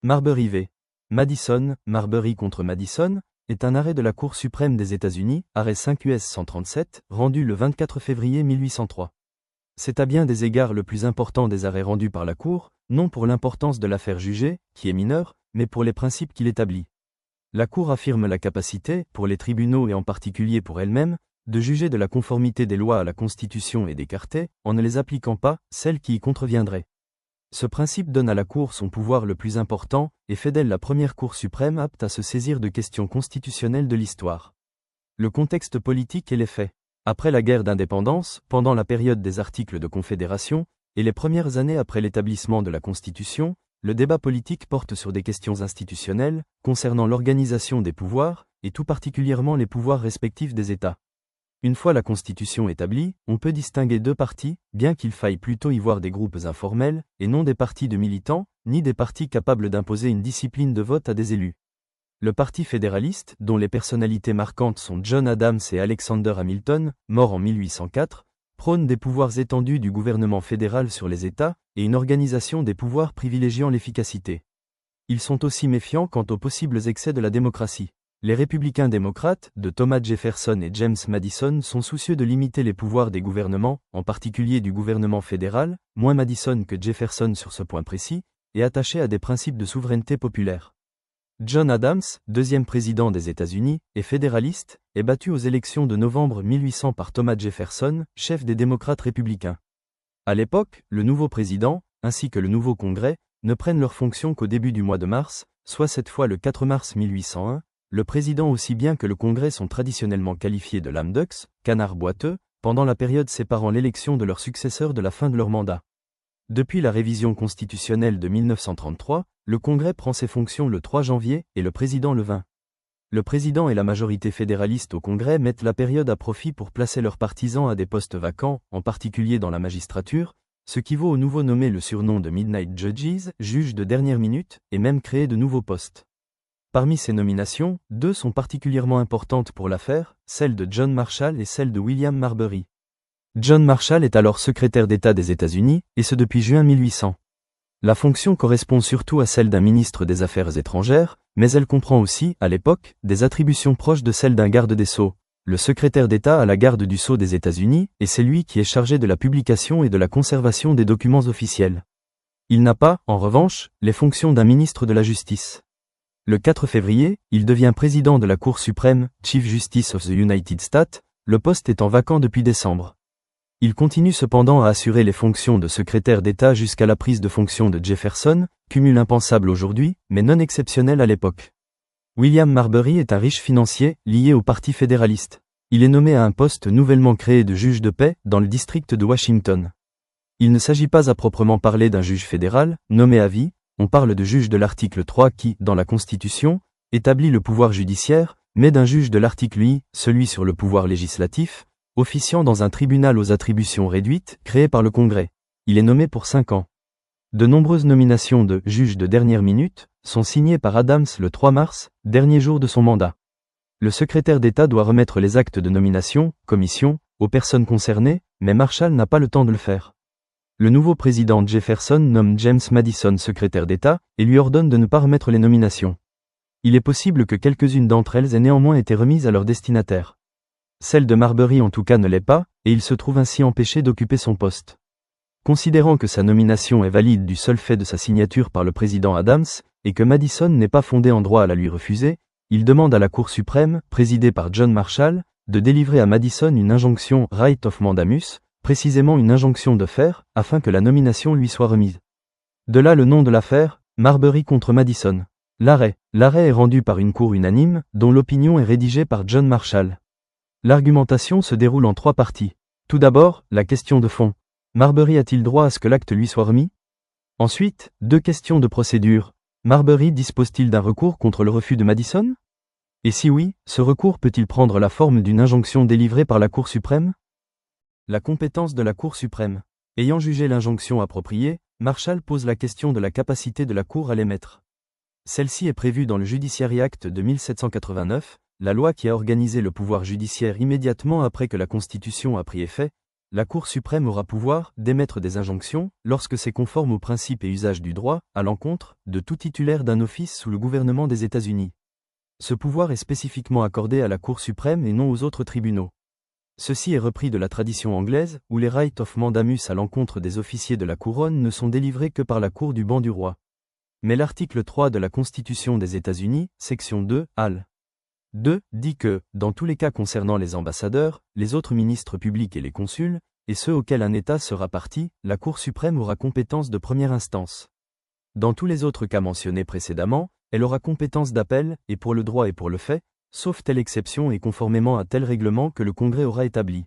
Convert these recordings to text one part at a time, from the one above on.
Marbury v. Madison, Marbury contre Madison, est un arrêt de la Cour suprême des États-Unis, arrêt 5 US 137, rendu le 24 février 1803. C'est à bien des égards le plus important des arrêts rendus par la Cour, non pour l'importance de l'affaire jugée, qui est mineure, mais pour les principes qu'il établit. La Cour affirme la capacité, pour les tribunaux et en particulier pour elle-même, de juger de la conformité des lois à la Constitution et d'écarter, en ne les appliquant pas, celles qui y contreviendraient. Ce principe donne à la Cour son pouvoir le plus important, et fait d'elle la première Cour suprême apte à se saisir de questions constitutionnelles de l'histoire. Le contexte politique et les faits. Après la guerre d'indépendance, pendant la période des articles de Confédération, et les premières années après l'établissement de la Constitution, le débat politique porte sur des questions institutionnelles, concernant l'organisation des pouvoirs, et tout particulièrement les pouvoirs respectifs des États. Une fois la Constitution établie, on peut distinguer deux partis, bien qu'il faille plutôt y voir des groupes informels, et non des partis de militants, ni des partis capables d'imposer une discipline de vote à des élus. Le Parti fédéraliste, dont les personnalités marquantes sont John Adams et Alexander Hamilton, morts en 1804, prône des pouvoirs étendus du gouvernement fédéral sur les États, et une organisation des pouvoirs privilégiant l'efficacité. Ils sont aussi méfiants quant aux possibles excès de la démocratie. Les républicains démocrates, de Thomas Jefferson et James Madison, sont soucieux de limiter les pouvoirs des gouvernements, en particulier du gouvernement fédéral, moins Madison que Jefferson sur ce point précis, et attachés à des principes de souveraineté populaire. John Adams, deuxième président des États-Unis, et fédéraliste, est battu aux élections de novembre 1800 par Thomas Jefferson, chef des démocrates républicains. À l'époque, le nouveau président, ainsi que le nouveau Congrès, ne prennent leurs fonctions qu'au début du mois de mars, soit cette fois le 4 mars 1801, le président aussi bien que le Congrès sont traditionnellement qualifiés de lame ducks, canards boiteux, pendant la période séparant l'élection de leur successeur de la fin de leur mandat. Depuis la révision constitutionnelle de 1933, le Congrès prend ses fonctions le 3 janvier et le président le 20. Le président et la majorité fédéraliste au Congrès mettent la période à profit pour placer leurs partisans à des postes vacants, en particulier dans la magistrature, ce qui vaut aux nouveaux nommés le surnom de Midnight Judges, juges de dernière minute, et même créer de nouveaux postes. Parmi ces nominations, deux sont particulièrement importantes pour l'affaire, celle de John Marshall et celle de William Marbury. John Marshall est alors secrétaire d'État des États-Unis, et ce depuis juin 1800. La fonction correspond surtout à celle d'un ministre des Affaires étrangères, mais elle comprend aussi, à l'époque, des attributions proches de celles d'un garde des Sceaux. Le secrétaire d'État a la garde du Sceau des États-Unis, et c'est lui qui est chargé de la publication et de la conservation des documents officiels. Il n'a pas, en revanche, les fonctions d'un ministre de la Justice. Le 4 février, il devient président de la Cour suprême, Chief Justice of the United States, le poste étant vacant depuis décembre. Il continue cependant à assurer les fonctions de secrétaire d'État jusqu'à la prise de fonction de Jefferson, cumul impensable aujourd'hui, mais non exceptionnel à l'époque. William Marbury est un riche financier, lié au Parti fédéraliste. Il est nommé à un poste nouvellement créé de juge de paix, dans le district de Washington. Il ne s'agit pas à proprement parler d'un juge fédéral, nommé à vie, on parle de juge de l'article 3 qui, dans la Constitution, établit le pouvoir judiciaire, mais d'un juge de l'article I, celui sur le pouvoir législatif, officiant dans un tribunal aux attributions réduites, créé par le Congrès. Il est nommé pour 5 ans. De nombreuses nominations de juges de dernière minute sont signées par Adams le 3 mars, dernier jour de son mandat. Le secrétaire d'État doit remettre les actes de nomination, commission, aux personnes concernées, mais Marshall n'a pas le temps de le faire. Le nouveau président Jefferson nomme James Madison secrétaire d'État et lui ordonne de ne pas remettre les nominations. Il est possible que quelques-unes d'entre elles aient néanmoins été remises à leur destinataire. Celle de Marbury en tout cas ne l'est pas, et il se trouve ainsi empêché d'occuper son poste. Considérant que sa nomination est valide du seul fait de sa signature par le président Adams, et que Madison n'est pas fondé en droit à la lui refuser, il demande à la Cour suprême, présidée par John Marshall, de délivrer à Madison une injonction Writ of Mandamus, précisément une injonction de faire, afin que la nomination lui soit remise. De là le nom de l'affaire, Marbury contre Madison. L'arrêt est rendu par une cour unanime, dont l'opinion est rédigée par John Marshall. L'argumentation se déroule en 3 parties. Tout d'abord, la question de fond. Marbury a-t-il droit à ce que l'acte lui soit remis? Ensuite, 2 questions de procédure. Marbury dispose-t-il d'un recours contre le refus de Madison? Et si oui, ce recours peut-il prendre la forme d'une injonction délivrée par la Cour suprême? La compétence de la Cour suprême. Ayant jugé l'injonction appropriée, Marshall pose la question de la capacité de la Cour à l'émettre. Celle-ci est prévue dans le Judiciary Act de 1789, la loi qui a organisé le pouvoir judiciaire immédiatement après que la Constitution a pris effet. la Cour suprême aura pouvoir d'émettre des injonctions, lorsque c'est conforme aux principes et usages du droit, à l'encontre de tout titulaire d'un office sous le gouvernement des États-Unis. Ce pouvoir est spécifiquement accordé à la Cour suprême et non aux autres tribunaux. Ceci est repris de la tradition anglaise, où les Writ of Mandamus à l'encontre des officiers de la couronne ne sont délivrés que par la Cour du banc du roi. Mais l'article 3 de la Constitution des États-Unis, section 2, al. 2, dit que, dans tous les cas concernant les ambassadeurs, les autres ministres publics et les consuls, et ceux auxquels un État sera partie, la Cour suprême aura compétence de première instance. Dans tous les autres cas mentionnés précédemment, elle aura compétence d'appel, et pour le droit et pour le fait, sauf telle exception et conformément à tel règlement que le Congrès aura établi.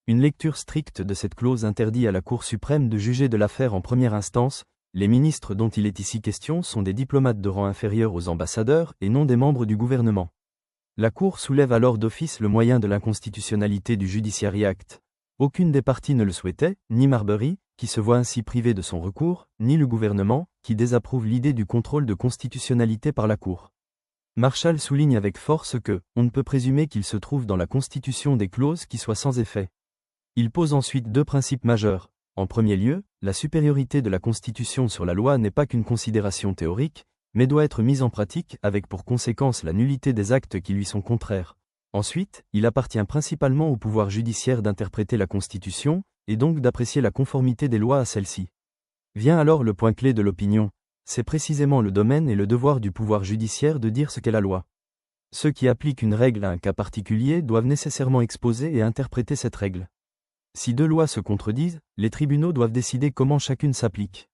Une lecture stricte de cette clause interdit à la Cour suprême de juger de l'affaire en première instance. Les ministres dont il est ici question sont des diplomates de rang inférieur aux ambassadeurs et non des membres du gouvernement. La Cour soulève alors d'office le moyen de l'inconstitutionnalité du Judiciary Act. Aucune des parties ne le souhaitait, ni Marbury, qui se voit ainsi privé de son recours, ni le gouvernement, qui désapprouve l'idée du contrôle de constitutionnalité par la Cour. Marshall souligne avec force que, on ne peut présumer qu'il se trouve dans la Constitution des clauses qui soient sans effet. Il pose ensuite deux principes majeurs. En premier lieu, la supériorité de la Constitution sur la loi n'est pas qu'une considération théorique, mais doit être mise en pratique avec pour conséquence la nullité des actes qui lui sont contraires. Ensuite, il appartient principalement au pouvoir judiciaire d'interpréter la Constitution, et donc d'apprécier la conformité des lois à celle-ci. Vient alors le point clé de l'opinion, c'est précisément le domaine et le devoir du pouvoir judiciaire de dire ce qu'est la loi. Ceux qui appliquent une règle à un cas particulier doivent nécessairement exposer et interpréter cette règle. Si deux lois se contredisent, les tribunaux doivent décider comment chacune s'applique.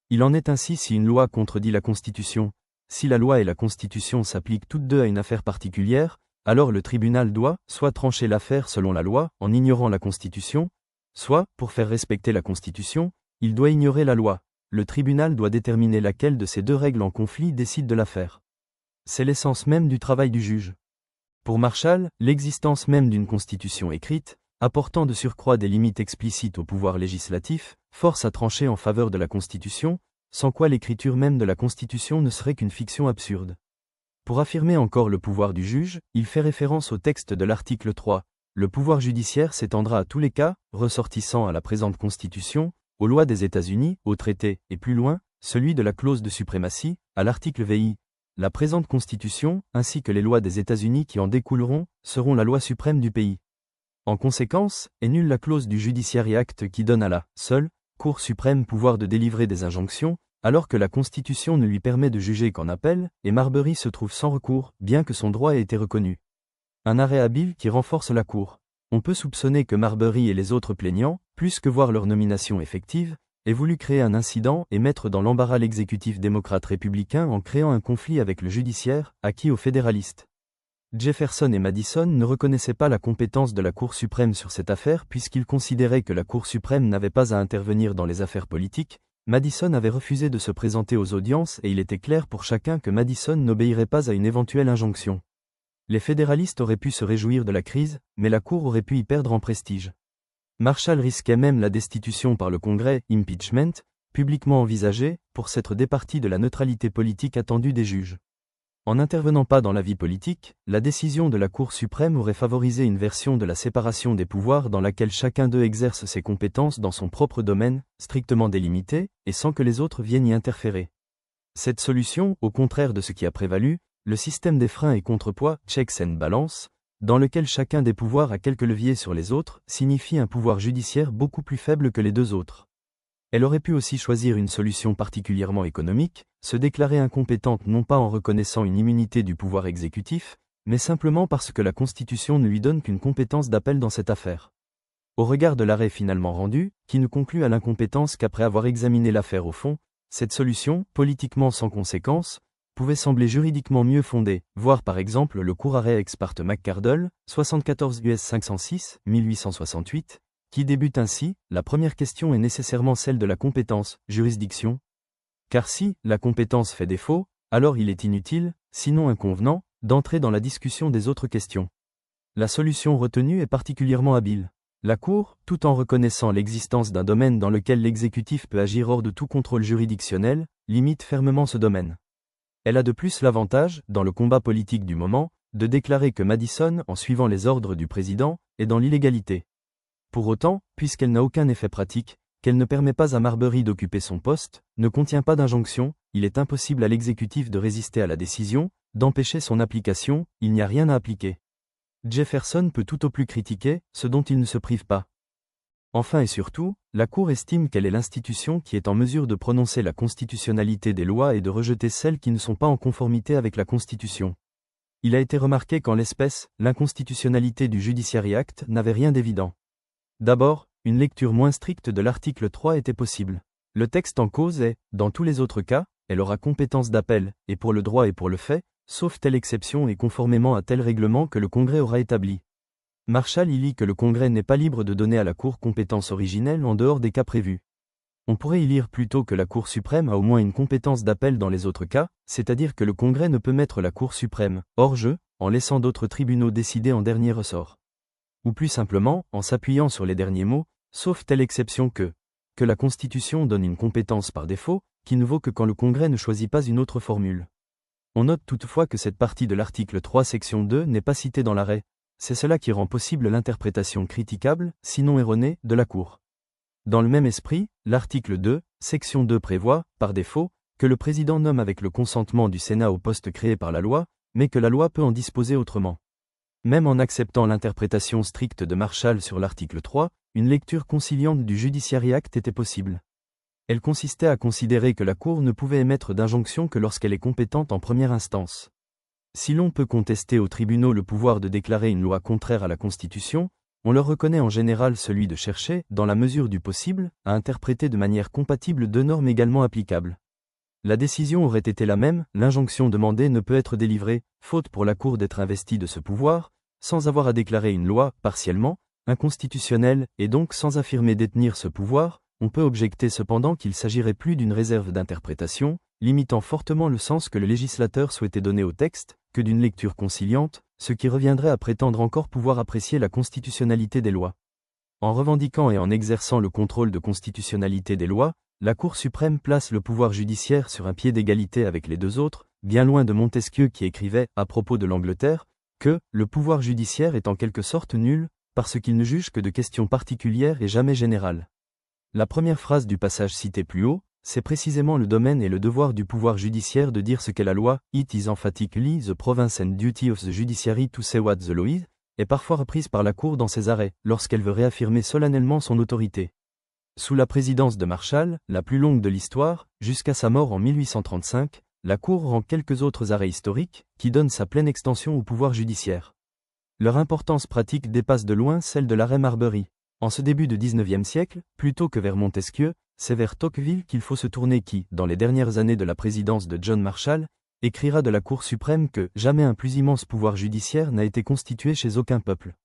Il en est ainsi si une loi contredit la Constitution. Si la loi et la Constitution s'appliquent toutes deux à une affaire particulière, alors le tribunal doit, soit trancher l'affaire selon la loi, en ignorant la Constitution, soit, pour faire respecter la Constitution, il doit ignorer la loi. Le tribunal doit déterminer laquelle de ces deux règles en conflit décide de l'affaire. C'est l'essence même du travail du juge. Pour Marshall, l'existence même d'une Constitution écrite, apportant de surcroît des limites explicites au pouvoir législatif, force à trancher en faveur de la Constitution, sans quoi l'écriture même de la Constitution ne serait qu'une fiction absurde. Pour affirmer encore le pouvoir du juge, il fait référence au texte de l'article 3. Le pouvoir judiciaire s'étendra à tous les cas, ressortissant à la présente Constitution, aux lois des États-Unis, aux traités, et plus loin, celui de la clause de suprématie, à l'article VI. La présente Constitution, ainsi que les lois des États-Unis qui en découleront, seront la loi suprême du pays. En conséquence, est nulle la clause du Judiciary Act qui donne à la seule Cour suprême pouvoir de délivrer des injonctions, alors que la Constitution ne lui permet de juger qu'en appel, et Marbury se trouve sans recours, bien que son droit ait été reconnu. Un arrêt habile qui renforce la Cour. On peut soupçonner que Marbury et les autres plaignants, plus que voir leur nomination effective, aient voulu créer un incident et mettre dans l'embarras l'exécutif démocrate-républicain en créant un conflit avec le judiciaire, acquis aux fédéralistes. Jefferson et Madison ne reconnaissaient pas la compétence de la Cour suprême sur cette affaire puisqu'ils considéraient que la Cour suprême n'avait pas à intervenir dans les affaires politiques. Madison avait refusé de se présenter aux audiences et il était clair pour chacun que Madison n'obéirait pas à une éventuelle injonction. Les fédéralistes auraient pu se réjouir de la crise, mais la Cour aurait pu y perdre en prestige. Marshall risquait même la destitution par le Congrès, impeachment, publiquement envisagé, pour s'être départi de la neutralité politique attendue des juges. En n'intervenant pas dans la vie politique, la décision de la Cour suprême aurait favorisé une version de la séparation des pouvoirs dans laquelle chacun d'eux exerce ses compétences dans son propre domaine, strictement délimité, et sans que les autres viennent y interférer. Cette solution, au contraire de ce qui a prévalu, le système des freins et contrepoids, checks and balances, dans lequel chacun des pouvoirs a quelques leviers sur les autres, signifie un pouvoir judiciaire beaucoup plus faible que les deux autres. Elle aurait pu aussi choisir une solution particulièrement économique, se déclarer incompétente non pas en reconnaissant une immunité du pouvoir exécutif, mais simplement parce que la Constitution ne lui donne qu'une compétence d'appel dans cette affaire. Au regard de l'arrêt finalement rendu, qui ne conclut à l'incompétence qu'après avoir examiné l'affaire au fond, cette solution, politiquement sans conséquence, pouvait sembler juridiquement mieux fondée, voir par exemple le court arrêt ex parte McCardle, 74 US 506, 1868, qui débute ainsi, la première question est nécessairement celle de la compétence, juridiction. Car si la compétence fait défaut, alors il est inutile, sinon inconvenant, d'entrer dans la discussion des autres questions. La solution retenue est particulièrement habile. La Cour, tout en reconnaissant l'existence d'un domaine dans lequel l'exécutif peut agir hors de tout contrôle juridictionnel, limite fermement ce domaine. Elle a de plus l'avantage, dans le combat politique du moment, de déclarer que Madison, en suivant les ordres du président, est dans l'illégalité. Pour autant, puisqu'elle n'a aucun effet pratique, qu'elle ne permet pas à Marbury d'occuper son poste, ne contient pas d'injonction, il est impossible à l'exécutif de résister à la décision, d'empêcher son application, il n'y a rien à appliquer. Jefferson peut tout au plus critiquer, ce dont il ne se prive pas. Enfin et surtout, la Cour estime qu'elle est l'institution qui est en mesure de prononcer la constitutionnalité des lois et de rejeter celles qui ne sont pas en conformité avec la Constitution. Il a été remarqué qu'en l'espèce, l'inconstitutionnalité du Judiciary Act n'avait rien d'évident. D'abord, une lecture moins stricte de l'article 3 était possible. Le texte en cause est, dans tous les autres cas, elle aura compétence d'appel, et pour le droit et pour le fait, sauf telle exception et conformément à tel règlement que le Congrès aura établi. Marshall y lit que le Congrès n'est pas libre de donner à la Cour compétence originelle en dehors des cas prévus. On pourrait y lire plutôt que la Cour suprême a au moins une compétence d'appel dans les autres cas, c'est-à-dire que le Congrès ne peut mettre la Cour suprême hors jeu, en laissant d'autres tribunaux décider en dernier ressort. Ou plus simplement, en s'appuyant sur les derniers mots, sauf telle exception que la Constitution donne une compétence par défaut, qui ne vaut que quand le Congrès ne choisit pas une autre formule. On note toutefois que cette partie de l'article 3 section 2 n'est pas citée dans l'arrêt. C'est cela qui rend possible l'interprétation critiquable, sinon erronée, de la Cour. Dans le même esprit, l'article 2, section 2 prévoit, par défaut, que le président nomme avec le consentement du Sénat au poste créé par la loi, mais que la loi peut en disposer autrement. Même en acceptant l'interprétation stricte de Marshall sur l'article 3, une lecture conciliante du Judiciary Act était possible. Elle consistait à considérer que la Cour ne pouvait émettre d'injonction que lorsqu'elle est compétente en première instance. Si l'on peut contester aux tribunaux le pouvoir de déclarer une loi contraire à la Constitution, on leur reconnaît en général celui de chercher, dans la mesure du possible, à interpréter de manière compatible deux normes également applicables. La décision aurait été la même, l'injonction demandée ne peut être délivrée, faute pour la Cour d'être investie de ce pouvoir, sans avoir à déclarer une loi, partiellement, inconstitutionnelle, et donc sans affirmer détenir ce pouvoir. On peut objecter cependant qu'il s'agirait plus d'une réserve d'interprétation, limitant fortement le sens que le législateur souhaitait donner au texte, que d'une lecture conciliante, ce qui reviendrait à prétendre encore pouvoir apprécier la constitutionnalité des lois. En revendiquant et en exerçant le contrôle de constitutionnalité des lois, la Cour suprême place le pouvoir judiciaire sur un pied d'égalité avec les deux autres, bien loin de Montesquieu qui écrivait, à propos de l'Angleterre, que « le pouvoir judiciaire est en quelque sorte nul, parce qu'il ne juge que de questions particulières et jamais générales ». La première phrase du passage cité plus haut, c'est précisément le domaine et le devoir du pouvoir judiciaire de dire ce qu'est la loi. It is emphatically the province and duty of the judiciary to say what the law is, est parfois reprise par la Cour dans ses arrêts, lorsqu'elle veut réaffirmer solennellement son autorité. Sous la présidence de Marshall, la plus longue de l'histoire, jusqu'à sa mort en 1835, la Cour rend quelques autres arrêts historiques, qui donnent sa pleine extension au pouvoir judiciaire. Leur importance pratique dépasse de loin celle de l'arrêt Marbury. En ce début de XIXe siècle, plutôt que vers Montesquieu, c'est vers Tocqueville qu'il faut se tourner qui, dans les dernières années de la présidence de John Marshall, écrira de la Cour suprême que « jamais un plus immense pouvoir judiciaire n'a été constitué chez aucun peuple ».